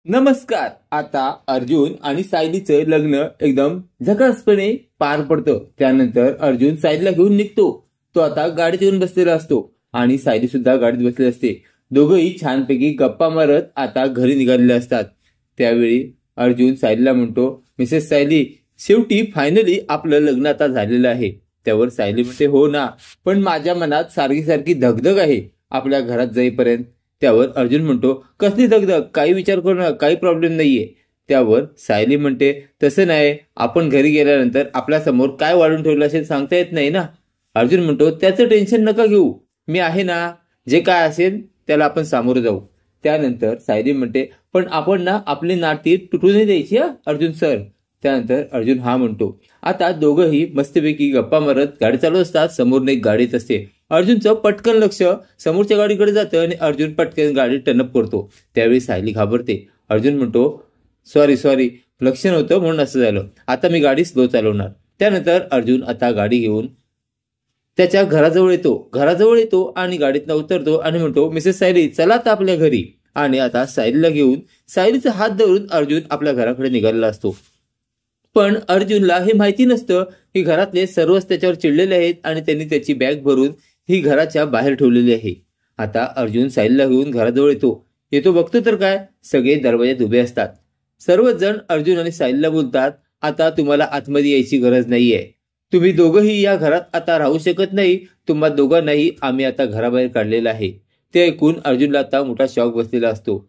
नमस्कार. आता अर्जुन आणि सायलीचं लग्न एकदम झकासपणे पार पडतं. त्यानंतर अर्जुन सायलीला घेऊन निघतो. तो आता गाडीत येऊन बसलेला असतो आणि सायली सुद्धा गाडीत बसलेली असते. दोघंही छानपैकी गप्पा मारत आता घरी निघालेले असतात. त्यावेळी अर्जुन सायलीला म्हणतो, मिसेस सायली, शेवटी फायनली आपलं लग्न आता झालेलं आहे. त्यावर सायली म्हणते, हो ना, पण माझ्या मनात सारखी सारखी धगधग आहे आपल्या घरात जाईपर्यंत. त्यावर अर्जुन म्हणतो, कसली दगदग, काही विचार करू नका, काही प्रॉब्लेम नाहीये. त्यावर सायली म्हणते, तसं नाही, आपण घरी गेल्यानंतर आपल्या समोर काय वाढून ठेवलं असेल सांगता येत नाही ना. अर्जुन म्हणतो, त्याचं टेन्शन नका घेऊ, मी आहे ना, जे काय असेल त्याला आपण सामोरं जाऊ. त्यानंतर सायली म्हणते, पण आपण ना आपली नाती तुटू नाही द्यायची हा अर्जुन सर. त्यानंतर अर्जुन हा म्हणतो. आता दोघंही मस्तपैकी गप्पा मारत गाडी चालू असतात. समोरून एक गाडी येत असते. अर्जुनचं पटकन लक्ष समोरच्या गाडीकडे जातं आणि अर्जुन पटकन गाडी टर्नअप करतो. त्यावेळी सायली घाबरते. अर्जुन म्हणतो, सॉरी, लक्ष नव्हतं म्हणून असं झालं, आता मी गाडी स्लो चालवणार. त्यानंतर अर्जुन आता गाडी घेऊन त्याच्या घराजवळ येतो आणि गाडीतनं उतरतो आणि म्हणतो, मिसेस सायली, चला आता आपल्या घरी. आणि आता सायलीला घेऊन सायलीचा हात धरून अर्जुन आपल्या घराकडे निघालेला असतो. पण अर्जुनला हे माहिती नसतं की घरातले सर्वच त्याच्यावर चिडलेले आहेत आणि त्यांनी त्याची बॅग भरून ही घराच्या बाहेर ठेवलेली आहे. आता अर्जुन सायलीला घेऊन घराजवळ येतो बघतो तर काय, सगळे दरवाज्यात उभे असतात. सर्वच जण अर्जुन आणि सायलीला बोलतात, आता तुम्हाला आतमध्ये यायची गरज नाहीये, तुम्ही दोघंही या घरात आता राहू शकत नाही, तुम्हा दोघांनाही आम्ही आता घराबाहेर काढलेलं आहे. ते ऐकून अर्जुनला आता मोठा शॉक बसलेला असतो.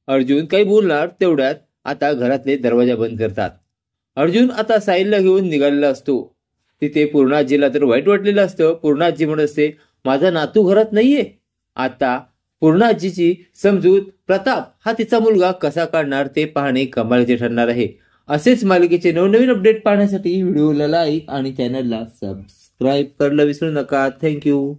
अर्जुन काही बोलणार तेवढ्यात आता घरातले दरवाजा बंद करतात. अर्जुन आता सायलीला घेऊन निघालेला असतो. तिथे पूर्णाजीला तर वाईट वाटलेलं असतं. पूर्णाजी म्हणत असते, माझा नातू घरात नाहीये. आता पूर्णाजीची समजूत प्रताप हा तिचा मुलगा कसा काढणार ते पाहणे कमालीचे ठरणार आहे. असेच मालिकेचे नवनवीन अपडेट पाहण्यासाठी व्हिडिओला लाईक आणि चॅनलला सबस्क्राईब करायला विसरू नका. थँक्यू.